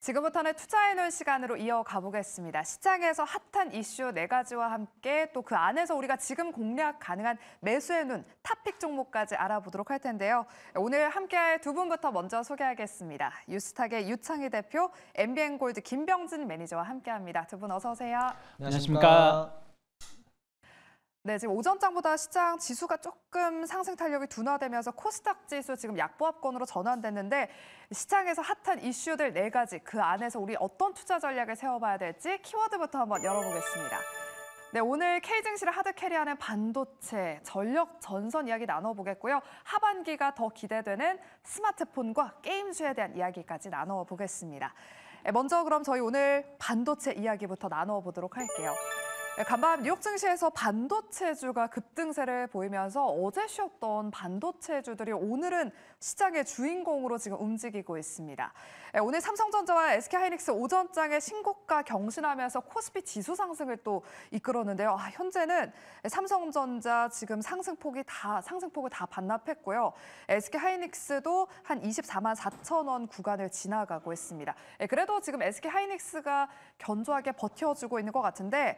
지금부터는 투자해놓은 시간으로 이어가 보겠습니다. 시장에서 핫한 이슈 4가지와 함께 또 그 안에서 우리가 지금 공략 가능한 매수해놓은 탑픽 종목까지 알아보도록 할 텐데요. 오늘 함께할 두 분부터 먼저 소개하겠습니다. 유스탁의 유창희 대표, MBN골드 김병진 매니저와 함께합니다. 두 분 어서 오세요. 안녕하십니까. 네, 지금 오전장보다 시장 지수가 조금 상승 탄력이 둔화되면서 코스닥 지수 지금 약보합권으로 전환됐는데 시장에서 핫한 이슈들 4가지, 그 안에서 우리 어떤 투자 전략을 세워봐야 될지 키워드부터 한번 열어보겠습니다. 네, 오늘 K증시를 하드캐리하는 반도체, 전력, 전선 이야기 나눠보겠고요. 하반기가 더 기대되는 스마트폰과 게임주에 대한 이야기까지 나눠보겠습니다. 먼저 그럼 저희 오늘 반도체 이야기부터 나눠보도록 할게요. 간밤 뉴욕 증시에서 반도체주가 급등세를 보이면서 어제 쉬었던 반도체주들이 오늘은 시장의 주인공으로 지금 움직이고 있습니다. 오늘 삼성전자와 SK하이닉스 오전장에 신고가 경신하면서 코스피 지수 상승을 또 이끌었는데요. 현재는 삼성전자 지금 상승폭을 다 반납했고요. SK하이닉스도 한 24만 4천 원 구간을 지나가고 있습니다. 그래도 지금 SK하이닉스가 견조하게 버텨주고 있는 것 같은데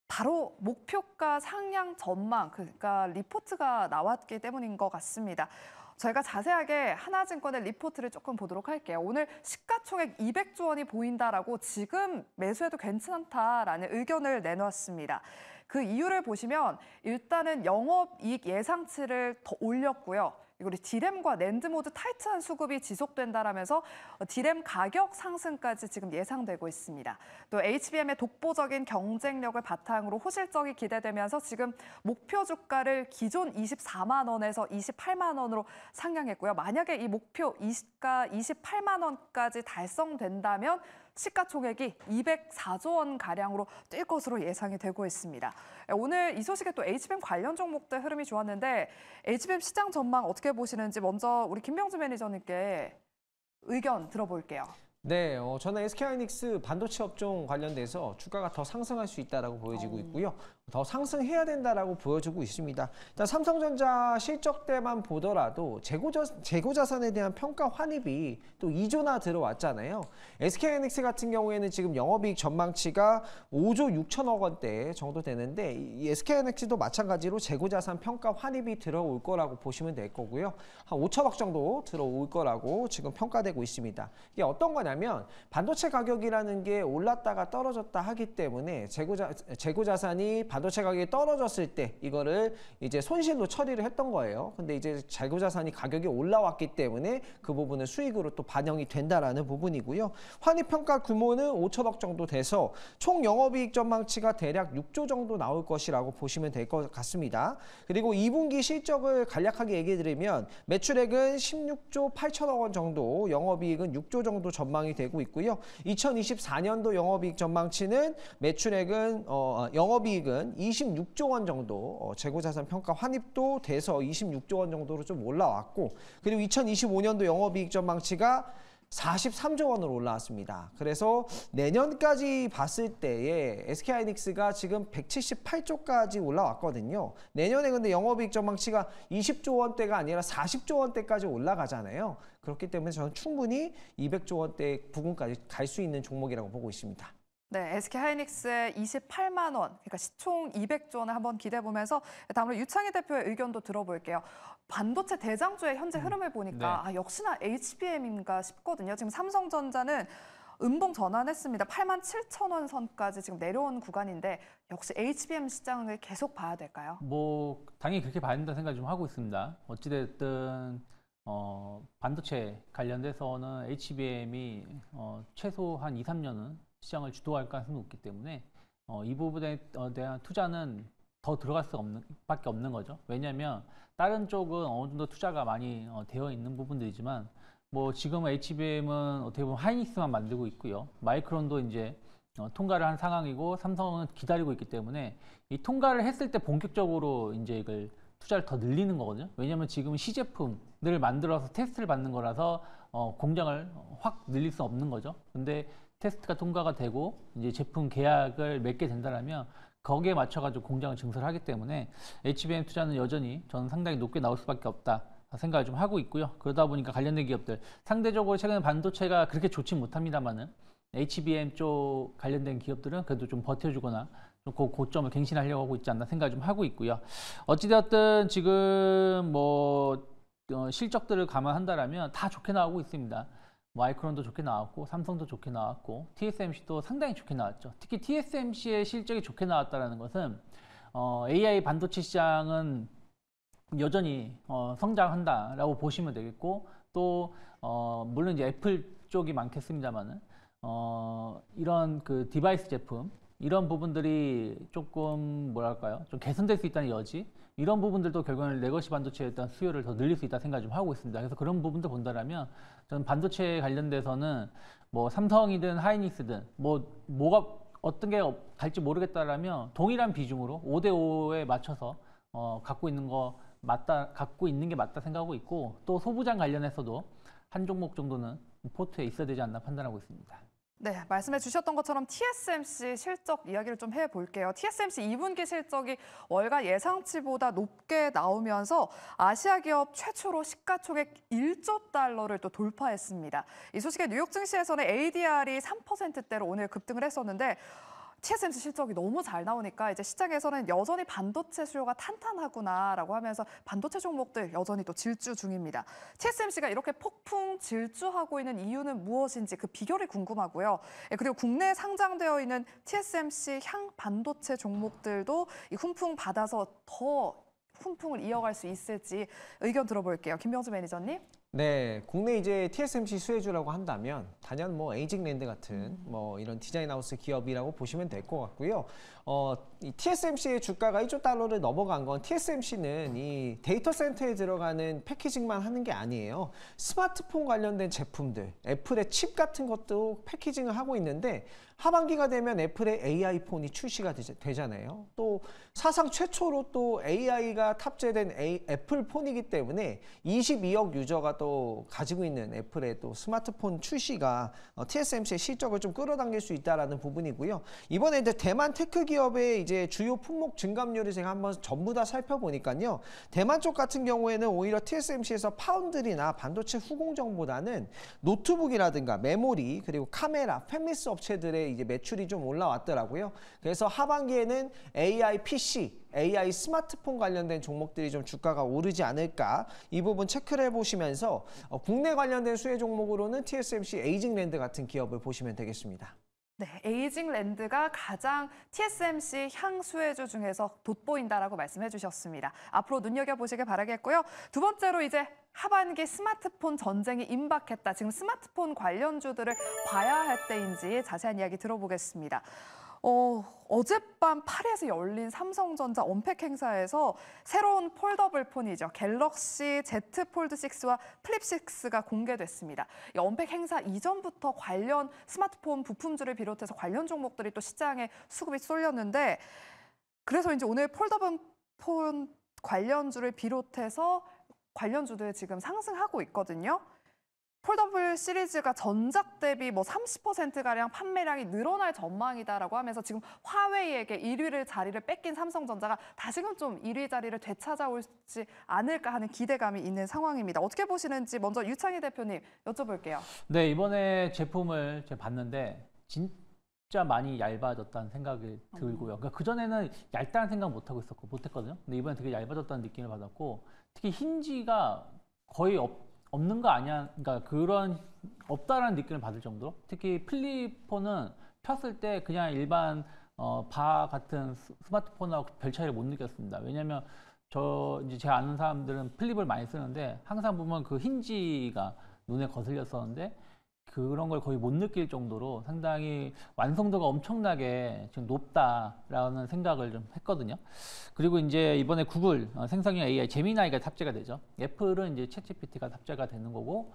바로 목표가 상향 전망, 그러니까 리포트가 나왔기 때문인 것 같습니다. 저희가 자세하게 하나증권의 리포트를 조금 보도록 할게요. 오늘 시가총액 200조 원이 보인다라고 지금 매수해도 괜찮다라는 의견을 내놓았습니다. 그 이유를 보시면 일단은 영업이익 예상치를 더 올렸고요. 그리고 디램과 낸드 모두 타이트한 수급이 지속된다라면서 디램 가격 상승까지 지금 예상되고 있습니다. 또 HBM의 독보적인 경쟁력을 바탕으로 호실적이 기대되면서 지금 목표 주가를 기존 24만 원에서 28만 원으로 상향했고요. 만약에 이 목표 28만 원까지 달성된다면 시가총액이 204조 원 가량으로 뛸 것으로 예상이 되고 있습니다. 오늘 이 소식에 또 HBM 관련 종목들 흐름이 좋았는데 HBM 시장 전망 어떻게 보시는지 먼저 우리 김병진 매니저님께 의견 들어볼게요. 네, 저는 SK하이닉스 반도체 업종 관련돼서 주가가 더 상승할 수 있다라고 보여지고 있고요. 더 상승해야 된다라고 보여주고 있습니다. 일단 삼성전자 실적 때만 보더라도 재고 자산에 대한 평가 환입이 또 2조나 들어왔잖아요. SK하이닉스 같은 경우에는 지금 영업이익 전망치가 5조 6천억 원대 정도 되는데 이 SK하이닉스도 마찬가지로 재고 자산 평가 환입이 들어올 거라고 보시면 될 거고요. 한 5천억 정도 들어올 거라고 지금 평가되고 있습니다. 이게 어떤 거냐면 반도체 가격이라는 게 올랐다가 떨어졌다 하기 때문에 재고 자산이 반도체 가격이 떨어졌을 때 이거를 이제 손실로 처리를 했던 거예요. 근데 이제 재고 자산이 가격이 올라왔기 때문에 그 부분은 수익으로 또 반영이 된다라는 부분이고요. 환입 평가 규모는 5천억 정도 돼서 총 영업이익 전망치가 대략 6조 정도 나올 것이라고 보시면 될 것 같습니다. 그리고 2분기 실적을 간략하게 얘기해 드리면 매출액은 16조 8천억 원 정도, 영업이익은 6조 정도 전망이 되고 있고요. 2024년도 영업이익 전망치는 매출액은 영업이익은 26조 원 정도, 재고자산 평가 환입도 돼서 26조 원 정도로 좀 올라왔고, 그리고 2025년도 영업이익 전망치가 43조 원으로 올라왔습니다. 그래서 내년까지 봤을 때에 SK하이닉스가 지금 178조까지 올라왔거든요. 내년에 근데 영업이익 전망치가 20조 원대가 아니라 40조 원대까지 올라가잖아요. 그렇기 때문에 저는 충분히 200조 원대 부근까지 갈 수 있는 종목이라고 보고 있습니다. 네, SK하이닉스의 28만 원, 그러니까 시총 200조 원을 한번 기대해보면서 다음으로 유창희 대표의 의견도 들어볼게요. 반도체 대장주의 현재 흐름을 보니까 네. 역시나 HBM인가 싶거든요. 지금 삼성전자는 음봉 전환했습니다. 8만 7천 원 선까지 지금 내려온 구간인데 역시 HBM 시장을 계속 봐야 될까요? 뭐 당연히 그렇게 봐야 된다는 생각을 좀 하고 있습니다. 어찌됐든 반도체 관련돼서는 HBM이 최소 한 2, 3년은 시장을 주도할 가능성이 높기 때문에 이 부분에 대한 투자는 더 들어갈 수밖에 없는 거죠. 왜냐하면 다른 쪽은 어느 정도 투자가 많이 되어 있는 부분들이지만 뭐 지금 HBM은 어떻게 보면 하이닉스만 만들고 있고요. 마이크론도 이제 통과를 한 상황이고 삼성은 기다리고 있기 때문에 이 통과를 했을 때 본격적으로 이제 이걸 투자를 더 늘리는 거거든요. 왜냐하면 지금은 시제품들을 만들어서 테스트를 받는 거라서 공장을 확 늘릴 수 없는 거죠. 근데 테스트가 통과가 되고 이제 제품 계약을 맺게 된다면 거기에 맞춰가지고 공장을 증설하기 때문에 HBM 투자는 여전히 저는 상당히 높게 나올 수밖에 없다. 생각을 좀 하고 있고요. 그러다 보니까 관련된 기업들 상대적으로 최근에 반도체가 그렇게 좋지 못합니다만은 HBM 쪽 관련된 기업들은 그래도 좀 버텨주거나 좀 그 고점을 갱신하려고 하고 있지 않나 생각을 좀 하고 있고요. 어찌되었든 지금 뭐 실적들을 감안한다라면 다 좋게 나오고 있습니다. 마이크론도 좋게 나왔고 삼성도 좋게 나왔고 TSMC도 상당히 좋게 나왔죠. 특히 TSMC의 실적이 좋게 나왔다는 것은 AI 반도체 시장은 여전히 성장한다라고 보시면 되겠고 또 물론 이제 애플 쪽이 많겠습니다만은 이런 그 디바이스 제품 이런 부분들이 조금 뭐랄까요 좀 개선될 수 있다는 여지 이런 부분들도 결국에는 레거시 반도체에 대한 수요를 더 늘릴 수 있다 생각 좀 하고 있습니다. 그래서 그런 부분들 본다라면 저는 반도체 관련돼서는 뭐 삼성이든 하이닉스든 뭐가 어떤 게 갈지 모르겠다라면 동일한 비중으로 5대5에 맞춰서 갖고 있는 게 맞다 생각하고 있고 또 소부장 관련해서도 한 종목 정도는 포트에 있어야 되지 않나 판단하고 있습니다. 네, 말씀해 주셨던 것처럼 TSMC 실적 이야기를 좀 해볼게요. TSMC 2분기 실적이 월간 예상치보다 높게 나오면서 아시아 기업 최초로 시가총액 1조 달러를 또 돌파했습니다. 이 소식에 뉴욕 증시에서는 ADR이 3%대로 오늘 급등을 했었는데 TSMC 실적이 너무 잘 나오니까 이제 시장에서는 여전히 반도체 수요가 탄탄하구나라고 하면서 반도체 종목들 여전히 또 질주 중입니다. TSMC가 이렇게 폭풍 질주하고 있는 이유는 무엇인지 그 비결이 궁금하고요. 그리고 국내에 상장되어 있는 TSMC 향 반도체 종목들도 이 훈풍 받아서 더 훈풍을 이어갈 수 있을지 의견 들어볼게요. 김병주 매니저님. 네, 국내 이제 TSMC 수혜주라고 한다면 단연 뭐 에이징랜드 같은 뭐 이런 디자인 하우스 기업이라고 보시면 될 것 같고요. 이 TSMC의 주가가 1조 달러를 넘어간 건 TSMC는 이 데이터 센터에 들어가는 패키징만 하는 게 아니에요. 스마트폰 관련된 제품들, 애플의 칩 같은 것도 패키징을 하고 있는데 하반기가 되면 애플의 AI 폰이 출시가 되잖아요. 또 사상 최초로 또 AI가 탑재된 애플 폰이기 때문에 22억 유저가 또 가지고 있는 애플의 또 스마트폰 출시가 TSMC의 실적을 좀 끌어당길 수 있다라는 부분이고요. 이번에 이제 대만 테크 기업의 이제 주요 품목 증감률을 제가 한번 전부 다 살펴보니까요. 대만 쪽 같은 경우에는 오히려 TSMC에서 파운드리나 반도체 후공정보다는 노트북이라든가 메모리 그리고 카메라, 팹리스 업체들의 이제 매출이 좀 올라왔더라고요. 그래서 하반기에는 AI PC, AI 스마트폰 관련된 종목들이 좀 주가가 오르지 않을까 이 부분 체크를 해보시면서 국내 관련된 수혜 종목으로는 TSMC 에이징랜드 같은 기업을 보시면 되겠습니다. 네, 에이징랜드가 가장 TSMC 향 수혜주 중에서 돋보인다라고 말씀해 주셨습니다. 앞으로 눈여겨보시길 바라겠고요. 두 번째로 이제 하반기 스마트폰 전쟁이 임박했다. 지금 스마트폰 관련주들을 봐야 할 때인지 자세한 이야기 들어보겠습니다. 어젯밤 파리에서 열린 삼성전자 언팩 행사에서 새로운 폴더블 폰이죠. 갤럭시 Z 폴드 6와 플립 6가 공개됐습니다. 이 언팩 행사 이전부터 관련 스마트폰 부품주를 비롯해서 관련 종목들이 또 시장에 수급이 쏠렸는데 그래서 이제 오늘 폴더블 폰 관련주를 비롯해서 관련주들 지금 상승하고 있거든요. 폴더블 시리즈가 전작 대비 뭐 30%가량 판매량이 늘어날 전망이다라고 하면서 지금 화웨이에게 1위 자리를 뺏긴 삼성전자가 다시금 좀 1위 자리를 되찾아올지 않을까 하는 기대감이 있는 상황입니다. 어떻게 보시는지 먼저 유창희 대표님 여쭤볼게요. 네, 이번에 제품을 제가 봤는데 진짜 많이 얇아졌다는 생각이 들고요. 그러니까 그전에는 얇다는 생각 못했거든요. 근데 이번에 되게 얇아졌다는 느낌을 받았고 특히 힌지가 거의 없는 거 아니야? 그러니까 그런 없다라는 느낌을 받을 정도로 특히 플립폰은 폈을 때 그냥 일반 바 같은 스마트폰하고 별 차이를 못 느꼈습니다. 왜냐하면 제가 아는 사람들은 플립을 많이 쓰는데 항상 보면 그 힌지가 눈에 거슬렸었는데 그런 걸 거의 못 느낄 정도로 상당히 완성도가 엄청나게 지금 높다라는 생각을 좀 했거든요. 그리고 이제 이번에 구글 생성형 AI 제미나이가 탑재가 되죠. 애플은 이제 챗GPT가 탑재가 되는 거고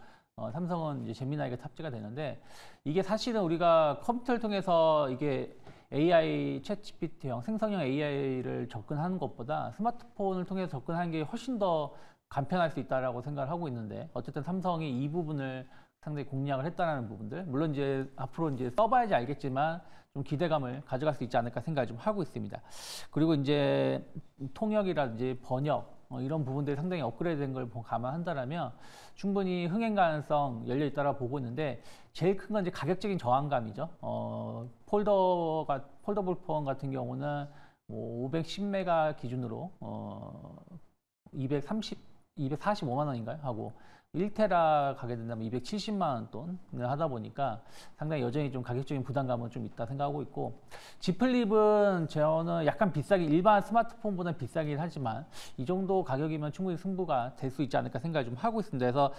삼성은 이제 제미나이가 탑재가 되는데 이게 사실은 우리가 컴퓨터를 통해서 이게 AI 챗GPT형 생성형 AI를 접근하는 것보다 스마트폰을 통해서 접근하는 게 훨씬 더 간편할 수 있다라고 생각을 하고 있는데 어쨌든 삼성이 이 부분을 상당히 공략을 했다는 부분들 물론 이제 앞으로 이제 써봐야지 알겠지만 좀 기대감을 가져갈 수 있지 않을까 생각을 좀 하고 있습니다. 그리고 이제 통역이라든지 번역 이런 부분들이 상당히 업그레이드된 걸 감안한다라면 충분히 흥행 가능성 열려 있다고 보고 있는데 제일 큰 건 이제 가격적인 저항감이죠. 폴더블 폰 같은 경우는 뭐 510메가 기준으로 245만 원인가요? 하고 1테라 가게 된다면 270만 원 돈을 하다 보니까 상당히 여전히 좀 가격적인 부담감은 좀 있다 생각하고 있고, Z 플립은 저는 약간 비싸게, 일반 스마트폰보다 비싸긴 하지만 이 정도 가격이면 충분히 승부가 될 수 있지 않을까 생각을 좀 하고 있습니다. 그래서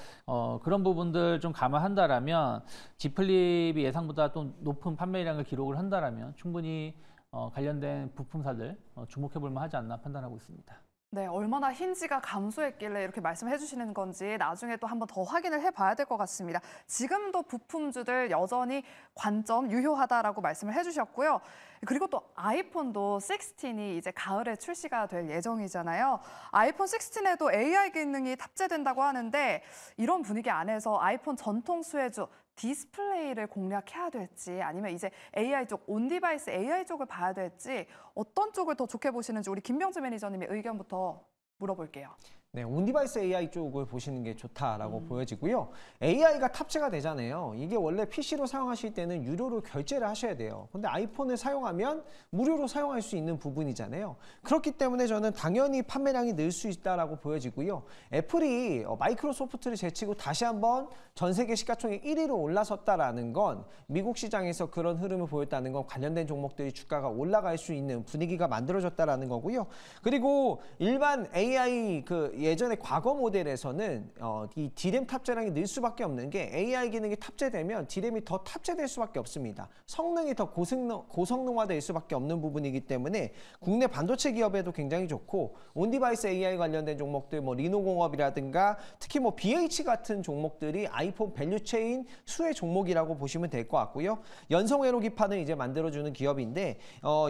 그런 부분들 좀 감안한다라면 Z 플립이 예상보다 또 높은 판매량을 기록을 한다라면 충분히 관련된 부품사들 주목해 볼 만하지 않나 판단하고 있습니다. 네, 얼마나 힌지가 감소했길래 이렇게 말씀해 주시는 건지 나중에 또 한번 더 확인을 해봐야 될 것 같습니다. 지금도 부품주들 여전히 관점 유효하다라고 말씀을 해주셨고요. 그리고 또 아이폰도 16이 이제 가을에 출시가 될 예정이잖아요. 아이폰 16에도 AI 기능이 탑재된다고 하는데 이런 분위기 안에서 아이폰 전통 수혜주 디스플레이를 공략해야 될지 아니면 이제 AI 쪽, 온디바이스 AI 쪽을 봐야 될지 어떤 쪽을 더 좋게 보시는지 우리 김병주 매니저님의 의견부터 물어볼게요. 네, 온디바이스 AI 쪽을 보시는 게 좋다라고 보여지고요. AI가 탑재가 되잖아요. 이게 원래 PC로 사용하실 때는 유료로 결제를 하셔야 돼요. 근데 아이폰을 사용하면 무료로 사용할 수 있는 부분이잖아요. 그렇기 때문에 저는 당연히 판매량이 늘 수 있다라고 보여지고요. 애플이 마이크로소프트를 제치고 다시 한번 전 세계 시가총액 1위로 올라섰다라는 건 미국 시장에서 그런 흐름을 보였다는 건 관련된 종목들이 주가가 올라갈 수 있는 분위기가 만들어졌다라는 거고요. 그리고 일반 AI 예전에 과거 모델에서는 이 D램 탑재량이 늘 수밖에 없는 게 AI 기능이 탑재되면 D램이 더 탑재될 수밖에 없습니다. 성능이 더 고성능화될 수밖에 없는 부분이기 때문에 국내 반도체 기업에도 굉장히 좋고 온디바이스 AI 관련된 종목들 뭐 리노공업이라든가 특히 뭐 BH 같은 종목들이 아이폰 밸류체인 수혜 종목이라고 보시면 될 것 같고요. 연성회로 기판을 이제 만들어주는 기업인데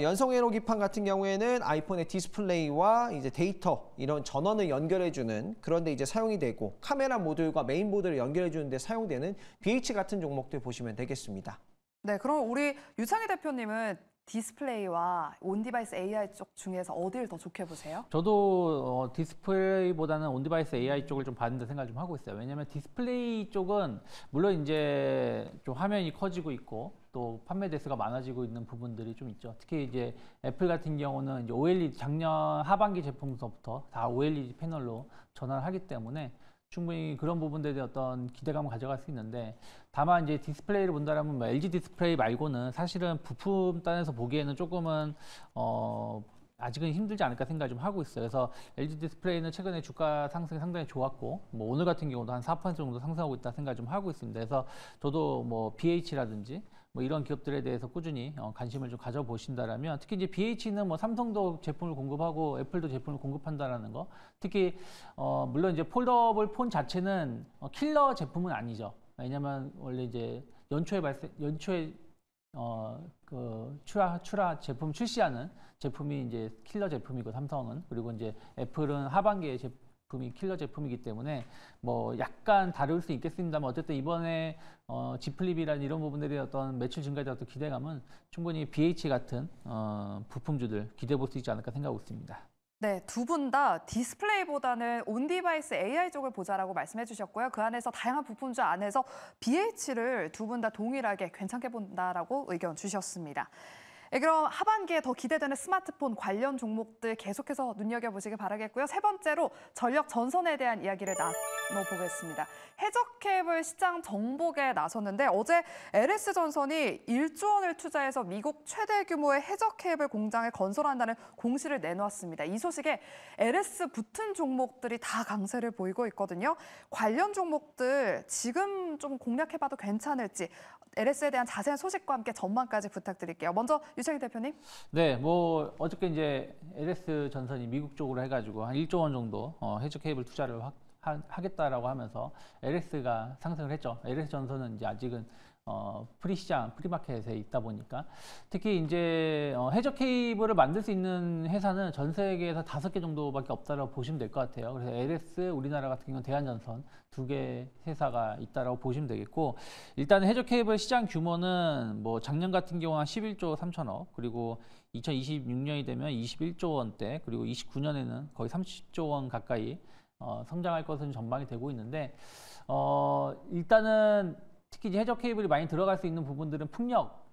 연성회로 기판 같은 경우에는 아이폰의 디스플레이와 이제 데이터 이런 전원을 연결해주는 그런데 이제 사용이 되고 카메라 모듈과 메인 보드를 연결해주는데 사용되는 BH 같은 종목들 보시면 되겠습니다. 네, 그럼 우리 유창희 대표님은 디스플레이와 온디바이스 AI 쪽 중에서 어디를 더 좋게 보세요? 저도 디스플레이보다는 온디바이스 AI 쪽을 좀 받는다 생각을 좀 하고 있어요. 왜냐하면 디스플레이 쪽은 물론 이제 좀 화면이 커지고 있고 또 판매 대수가 많아지고 있는 부분들이 좀 있죠. 특히 이제 애플 같은 경우는 이제 OLED 작년 하반기 제품부터 다 OLED 패널로 전환을 하기 때문에 충분히 그런 부분들에 대한 어떤 기대감을 가져갈 수 있는데, 다만 이제 디스플레이를 본다라면 뭐 LG 디스플레이 말고는 사실은 부품 단에서 보기에는 조금은 아직은 힘들지 않을까 생각을 좀 하고 있어요. 그래서 LG 디스플레이는 최근에 주가 상승이 상당히 좋았고 뭐 오늘 같은 경우도 한 4% 정도 상승하고 있다 생각을 좀 하고 있습니다. 그래서 저도 뭐 BH라든지 뭐 이런 기업들에 대해서 꾸준히 관심을 좀 가져보신다라면, 특히 이제 BH는 뭐 삼성도 제품을 공급하고 애플도 제품을 공급한다라는 거, 특히 물론 이제 폴더블 폰 자체는 킬러 제품은 아니죠. 왜냐면 원래 이제 연초에 출하 제품 출시하는 제품이 이제 킬러 제품이고 삼성은, 그리고 이제 애플은 하반기에 제품이 킬러 제품이기 때문에 뭐 약간 다를 수 있겠습니다만 어쨌든 이번에 Z 플립이라는 이런 부분들의 어떤 매출 증가에 대한 어떤 기대감은 충분히 BH 같은 부품주들 기대해 볼 수 있지 않을까 생각하고 있습니다. 네, 두 분 다 디스플레이보다는 온디바이스 AI 쪽을 보자라고 말씀해 주셨고요. 그 안에서 다양한 부품주 안에서 BH를 두 분 다 동일하게 괜찮게 본다라고 의견 주셨습니다. 네, 그럼 하반기에 더 기대되는 스마트폰 관련 종목들 계속해서 눈여겨보시길 바라겠고요. 세 번째로 전력 전선에 대한 이야기를 나눠보겠습니다. 해적 케이블 시장 정복에 나섰는데 어제 LS전선이 1조 원을 투자해서 미국 최대 규모의 해적 케이블 공장을 건설한다는 공시를 내놓았습니다. 이 소식에 LS 붙은 종목들이 다 강세를 보이고 있거든요. 관련 종목들 지금 좀 공략해봐도 괜찮을지 LS에 대한 자세한 소식과 함께 전망까지 부탁드릴게요. 먼저 유창희 대표님. 네, 뭐 어저께 이제 LS 전선이 미국 쪽으로 해가지고 한 1조 원 정도 해적 케이블 투자를 하겠다라고 하면서 LS가 상승을 했죠. LS 전선은 이제 아직은 프리시장, 프리마켓에 있다 보니까 특히 이제 해적 케이블을 만들 수 있는 회사는 전 세계에서 5개 정도밖에 없다라고 보시면 될 것 같아요. 그래서 LS, 우리나라 같은 경우는 대한전선 2개 회사가 있다라고 보시면 되겠고, 일단 해적 케이블 시장 규모는 뭐 작년 같은 경우 한 11조 3천억, 그리고 2026년이 되면 21조 원대, 그리고 29년에는 거의 30조 원 가까이 성장할 것은 전망이 되고 있는데, 일단은 특히 이제 해저 케이블이 많이 들어갈 수 있는 부분들은 풍력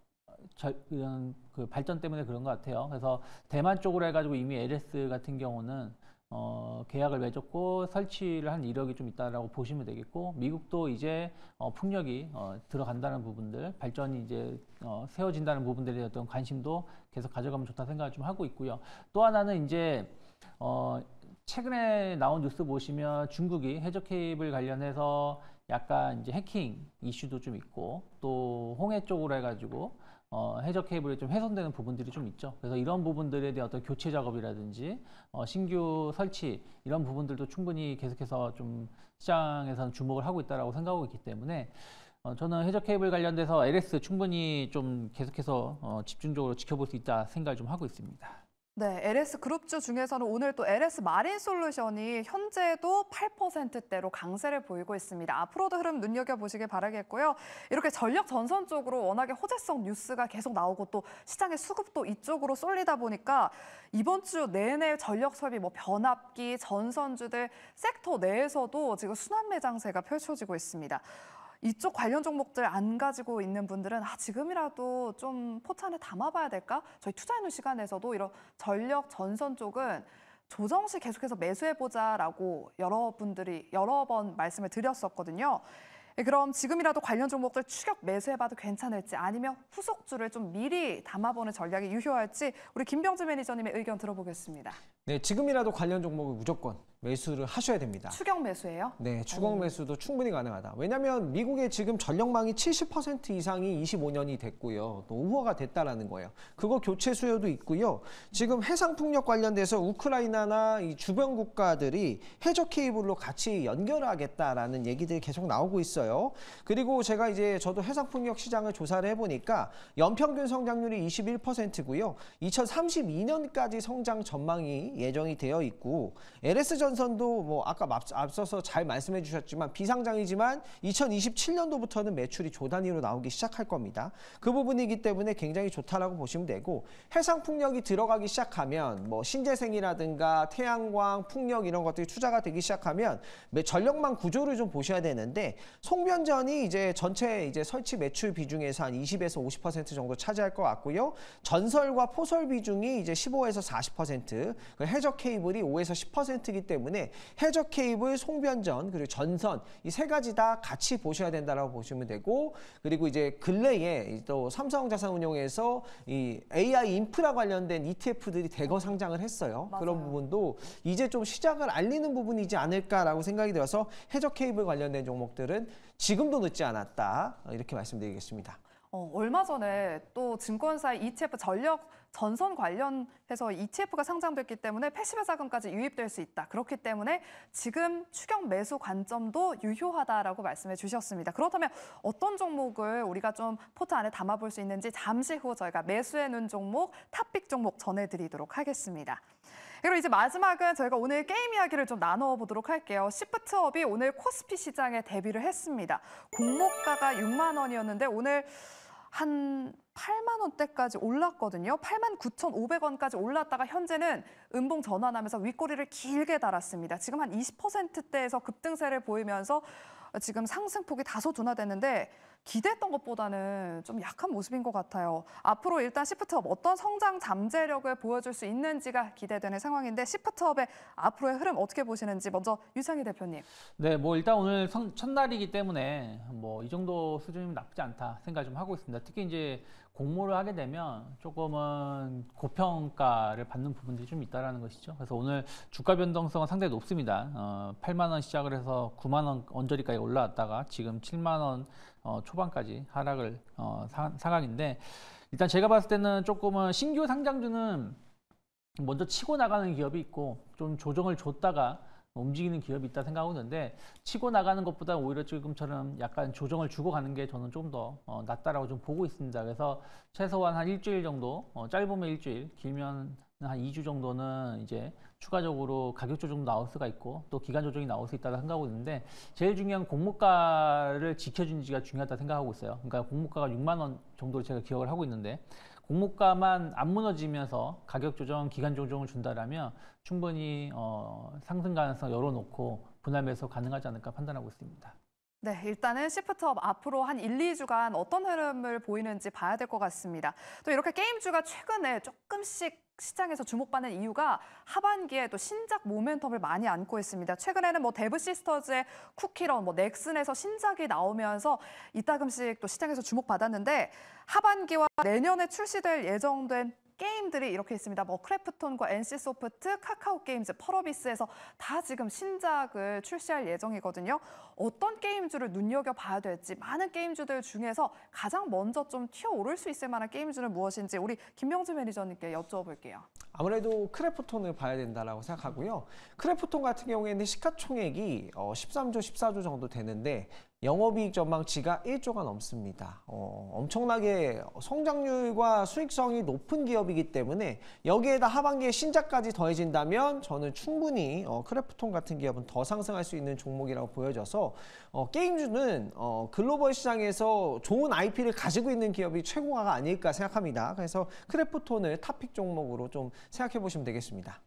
이런 그 발전 때문에 그런 것 같아요. 그래서 대만 쪽으로 해가지고 이미 LS 같은 경우는 계약을 맺었고 설치를 한 이력이 좀 있다라고 보시면 되겠고, 미국도 이제 풍력이 들어간다는 부분들, 발전이 이제 세워진다는 부분들에 대한 어떤 관심도 계속 가져가면 좋다 생각을 좀 하고 있고요. 또 하나는 이제 최근에 나온 뉴스 보시면 중국이 해저 케이블 관련해서 약간 이제 해킹 이슈도 좀 있고, 또 홍해 쪽으로 해가지고 해저 케이블이 좀 훼손되는 부분들이 좀 있죠. 그래서 이런 부분들에 대한 어떤 교체 작업이라든지 신규 설치 이런 부분들도 충분히 계속해서 좀 시장에서는 주목을 하고 있다라고 생각하고 있기 때문에 저는 해저 케이블 관련돼서 LS 충분히 좀 계속해서 집중적으로 지켜볼 수 있다 생각을 좀 하고 있습니다. 네, LS 그룹주 중에서는 오늘 또 LS 마린 솔루션이 현재도 8%대로 강세를 보이고 있습니다. 앞으로도 흐름 눈여겨보시길 바라겠고요. 이렇게 전력 전선 쪽으로 워낙에 호재성 뉴스가 계속 나오고 또 시장의 수급도 이쪽으로 쏠리다 보니까 이번 주 내내 전력 설비, 변압기, 전선주들 섹터 내에서도 지금 순환 매장세가 펼쳐지고 있습니다. 이쪽 관련 종목들 안 가지고 있는 분들은 지금이라도 좀 포탄에 담아봐야 될까? 저희 투자해놓은 시간에서도 이런 전력 전선 쪽은 조정 시 계속해서 매수해보자라고 여러분들이 여러 번 말씀을 드렸었거든요. 그럼 지금이라도 관련 종목들 추격 매수해봐도 괜찮을지, 아니면 후속주를 좀 미리 담아보는 전략이 유효할지 우리 김병주 매니저님의 의견 들어보겠습니다. 네, 지금이라도 관련 종목을 무조건 매수를 하셔야 됩니다. 추격 매수예요? 네, 추격 매수도 충분히 가능하다. 왜냐하면 미국의 지금 전력망이 70% 이상이 25년이 됐고요. 또 우호가 됐다라는 거예요. 그거 교체 수요도 있고요. 지금 해상풍력 관련돼서 우크라이나나 이 주변 국가들이 해저 케이블로 같이 연결하겠다라는 얘기들이 계속 나오고 있어요. 그리고 제가 이제 저도 해상풍력 시장을 조사를 해보니까 연평균 성장률이 21%고요. 2032년까지 성장 전망이 예정이 되어 있고, LS 전선도 뭐 아까 앞서서 잘 말씀해 주셨지만 비상장이지만 2027년도부터는 매출이 조 단위로 나오기 시작할 겁니다. 그 부분이기 때문에 굉장히 좋다라고 보시면 되고, 해상 풍력이 들어가기 시작하면 뭐 신재생이라든가 태양광, 풍력 이런 것들이 투자가 되기 시작하면 전력망 구조를 좀 보셔야 되는데, 송변전이 이제 전체 이제 설치 매출 비중에서 한 20에서 50% 정도 차지할 것 같고요. 전설과 포설 비중이 이제 15에서 40%, 해저 케이블이 5에서 10%이기 때문에 해저 케이블, 송변전, 그리고 전선 이 세 가지 다 같이 보셔야 된다라고 보시면 되고, 그리고 이제 근래에 또 삼성자산운용에서 이 AI 인프라 관련된 ETF들이 대거 상장을 했어요. 맞아요. 그런 부분도 이제 좀 시작을 알리는 부분이지 않을까라고 생각이 들어서 해저 케이블 관련된 종목들은 지금도 늦지 않았다, 이렇게 말씀드리겠습니다. 얼마 전에 또 증권사의 ETF 전력 전선 관련해서 ETF가 상장됐기 때문에 패시브 자금까지 유입될 수 있다. 그렇기 때문에 지금 추격 매수 관점도 유효하다라고 말씀해 주셨습니다. 그렇다면 어떤 종목을 우리가 좀 포트 안에 담아볼 수 있는지 잠시 후 저희가 매수해 놓은 종목, 탑픽 종목 전해드리도록 하겠습니다. 그리고 이제 마지막은 저희가 오늘 게임 이야기를 좀 나눠보도록 할게요. 시프트업이 오늘 코스피 시장에 데뷔를 했습니다. 공모가가 6만 원이었는데 오늘 한 8만 원대까지 올랐거든요. 89,500원까지 올랐다가 현재는 음봉 전환하면서 윗꼬리를 길게 달았습니다. 지금 한 20%대에서 급등세를 보이면서 지금 상승폭이 다소 둔화됐는데 기대했던 것보다는 좀 약한 모습인 것 같아요. 앞으로 일단 시프트업 어떤 성장 잠재력을 보여줄 수 있는지가 기대되는 상황인데, 시프트업의 앞으로의 흐름 어떻게 보시는지 먼저 유창희 대표님. 네, 뭐 일단 오늘 첫날이기 때문에 뭐 이 정도 수준이면 나쁘지 않다 생각 좀 하고 있습니다. 특히 이제 공모를 하게 되면 조금은 고평가를 받는 부분들이 좀 있다라는 것이죠. 그래서 오늘 주가 변동성은 상당히 높습니다. 8만 원 시작을 해서 9만 원 언저리까지 올라왔다가 지금 7만 원 초반까지 하락을 상황인데, 일단 제가 봤을 때는 조금은 신규 상장주는 먼저 치고 나가는 기업이 있고 좀 조정을 줬다가 움직이는 기업이 있다 생각하고 있는데, 치고 나가는 것보다 오히려 지금처럼 약간 조정을 주고 가는 게 저는 좀 더 낫다라고 좀 보고 있습니다. 그래서 최소한 한 일주일 정도, 짧으면 일주일, 길면 한 2주 정도는 이제 추가적으로 가격 조정도 나올 수가 있고 또 기간 조정이 나올 수 있다고 생각하고 있는데 제일 중요한 공모가를 지켜주는지가 중요하다 생각하고 있어요. 그러니까 공모가가 6만 원 정도로 제가 기억을 하고 있는데 공모가만 안 무너지면서 가격 조정, 기간 조정을 준다라면 충분히 상승 가능성 열어놓고 분할 매수 가능하지 않을까 판단하고 있습니다. 네, 일단은 시프트업 앞으로 한 1, 2주간 어떤 흐름을 보이는지 봐야 될 것 같습니다. 또 이렇게 게임주가 최근에 조금씩 시장에서 주목받는 이유가 하반기에 또 신작 모멘텀을 많이 안고 있습니다. 최근에는 뭐 데브 시스터즈의 쿠키런, 뭐 넥슨에서 신작이 나오면서 이따금씩 또 시장에서 주목받았는데 하반기와 내년에 출시될 예정된 게임들이 이렇게 있습니다. 뭐 크래프톤과 NC소프트, 카카오게임즈, 펄어비스에서 다 지금 신작을 출시할 예정이거든요. 어떤 게임주를 눈여겨봐야 될지 많은 게임주들 중에서 가장 먼저 좀 튀어오를 수 있을 만한 게임주는 무엇인지 우리 김명주 매니저님께 여쭤볼게요. 아무래도 크래프톤을 봐야 된다라고 생각하고요. 크래프톤 같은 경우에는 시가총액이 13조, 14조 정도 되는데 영업이익 전망치가 1조가 넘습니다. 엄청나게 성장률과 수익성이 높은 기업이기 때문에 여기에다 하반기에 신작까지 더해진다면 저는 충분히 크래프톤 같은 기업은 더 상승할 수 있는 종목이라고 보여져서 게임주는 글로벌 시장에서 좋은 IP를 가지고 있는 기업이 최고가 아닐까 생각합니다. 그래서 크래프톤을 탑픽 종목으로 좀 생각해 보시면 되겠습니다.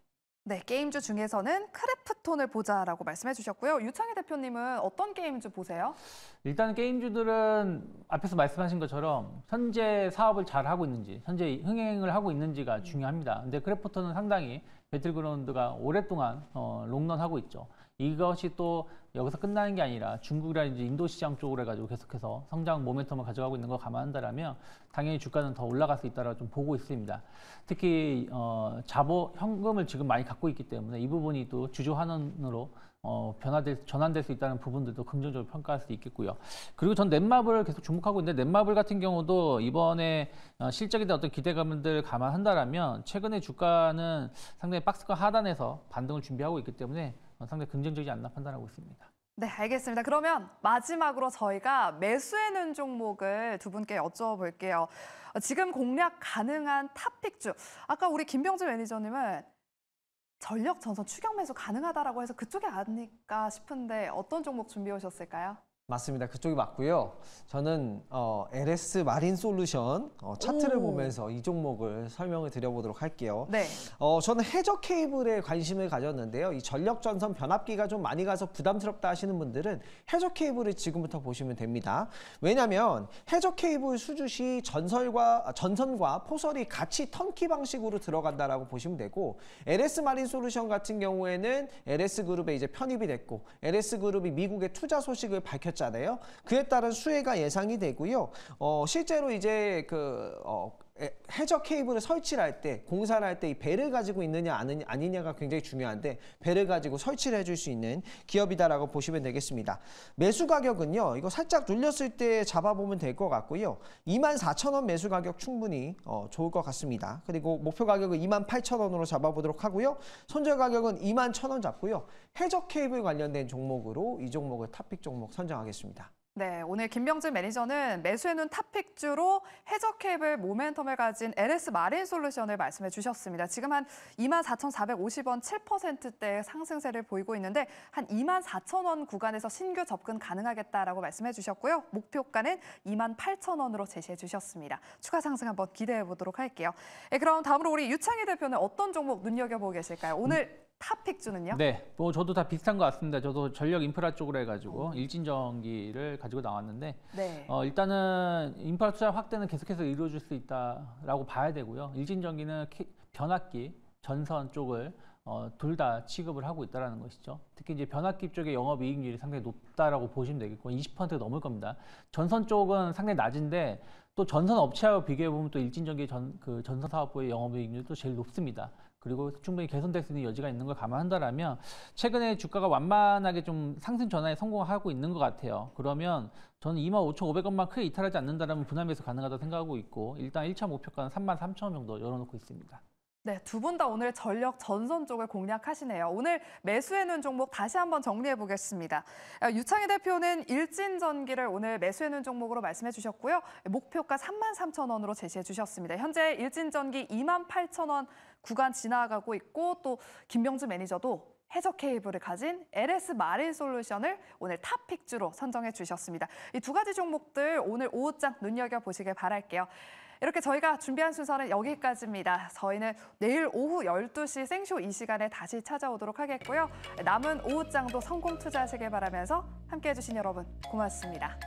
네, 게임주 중에서는 크래프톤을 보자라고 말씀해 주셨고요. 유창희 대표님은 어떤 게임주 보세요? 일단 게임주들은 앞에서 말씀하신 것처럼 현재 사업을 잘 하고 있는지, 현재 흥행을 하고 있는지가 중요합니다. 근데 크래프톤은 상당히 배틀그라운드가 오랫동안 롱런하고 있죠. 이것이 또 여기서 끝나는 게 아니라 중국이라든지 인도 시장 쪽으로 해가지고 계속해서 성장 모멘텀을 가져가고 있는 걸 감안한다면 당연히 주가는 더 올라갈 수 있다라고 좀 보고 있습니다. 특히 현금을 지금 많이 갖고 있기 때문에 이 부분이 또 주주 환원으로 전환될 수 있다는 부분들도 긍정적으로 평가할 수 있겠고요. 그리고 전 넷마블을 계속 주목하고 있는데 넷마블 같은 경우도 이번에 실적에 대한 어떤 기대감들 감안한다면 최근에 주가는 상당히 박스권 하단에서 반등을 준비하고 있기 때문에 상당히 긍정적이지 않나 판단하고 있습니다. 네, 알겠습니다. 그러면 마지막으로 저희가 매수해놓은 종목을 두 분께 여쭤볼게요. 지금 공략 가능한 탑픽주. 아까 우리 김병주 매니저님은 전력 전선 추격 매수 가능하다라고 해서 그쪽이 아닐까 싶은데 어떤 종목 준비해 오셨을까요? 맞습니다. 그쪽이 맞고요. 저는 LS 마린 솔루션 차트를 오. 보면서 이 종목을 설명을 드려보도록 할게요. 네. 저는 해저 케이블에 관심을 가졌는데요. 이 전력 전선 변압기가 좀 많이 가서 부담스럽다 하시는 분들은 해저 케이블을 지금부터 보시면 됩니다. 왜냐하면 해저 케이블 수주 시 전선과 포설이 같이 턴키 방식으로 들어간다라고 보시면 되고 LS 마린 솔루션 같은 경우에는 LS 그룹에 이제 편입이 됐고 LS 그룹이 미국의 투자 소식을 밝혔 잖아요. 그에 따른 수혜가 예상이 되고요. 실제로 이제 해저 케이블을 설치를 할 때, 공사를 할 때 이 배를 가지고 있느냐 아니냐가 굉장히 중요한데 배를 가지고 설치를 해줄 수 있는 기업이다라고 보시면 되겠습니다. 매수 가격은요. 이거 살짝 눌렸을 때 잡아보면 될 것 같고요. 24,000원 매수 가격 충분히 좋을 것 같습니다. 그리고 목표 가격은 28,000원으로 잡아보도록 하고요. 손절 가격은 21,000원 잡고요. 해저 케이블 관련된 종목으로 이 종목을 탑픽 종목 선정하겠습니다. 네, 오늘 김병진 매니저는 매수해놓은 탑픽주로 해저 케이블 모멘텀을 가진 LS 마린 솔루션을 말씀해 주셨습니다. 지금 한 24,450원 7%대 상승세를 보이고 있는데 한 24,000원 구간에서 신규 접근 가능하겠다라고 말씀해 주셨고요. 목표가는 28,000원으로 제시해 주셨습니다. 추가 상승 한번 기대해 보도록 할게요. 네, 그럼 다음으로 우리 유창희 대표는 어떤 종목 눈여겨보고 계실까요? 오늘 탑픽주는요? 네, 저도 다 비슷한 것 같습니다. 저도 전력 인프라 쪽으로 해가지고 일진전기를 가지고 나왔는데 네. 일단은 인프라 투자 확대는 계속해서 이루어질 수 있다라고 봐야 되고요. 일진전기는 변압기, 전선 쪽을 둘 다 취급을 하고 있다는 것이죠. 특히 이제 변압기 쪽의 영업이익률이 상당히 높다라고 보시면 되겠고 20%가 넘을 겁니다. 전선 쪽은 상당히 낮은데 또 전선 업체하고 비교해 보면 또 일진전기 전선 사업부의 영업이익률도 제일 높습니다. 그리고 충분히 개선될 수 있는 여지가 있는 걸 감안한다면 최근에 주가가 완만하게 좀 상승 전환에 성공하고 있는 것 같아요. 그러면 저는 25,500원만 크게 이탈하지 않는다면 분할 매수 가능하다고 생각하고 있고 일단 1차 목표가는 33,000원 정도 열어놓고 있습니다. 네, 두 분 다 오늘 전력 전선 쪽을 공략하시네요. 오늘 매수해놓은 종목 다시 한번 정리해 보겠습니다. 유창희 대표는 일진전기를 오늘 매수해놓은 종목으로 말씀해 주셨고요. 목표가 33,000원으로 제시해 주셨습니다. 현재 일진전기 28,000원 구간 지나가고 있고 또 김병주 매니저도 해적 케이블을 가진 LS 마린 솔루션을 오늘 탑픽주로 선정해 주셨습니다. 이 두 가지 종목들 오늘 오후장 눈여겨보시길 바랄게요. 이렇게 저희가 준비한 순서는 여기까지입니다. 저희는 내일 오후 12시 생쇼 이 시간에 다시 찾아오도록 하겠고요. 남은 오후장도 성공 투자하시길 바라면서 함께해 주신 여러분 고맙습니다.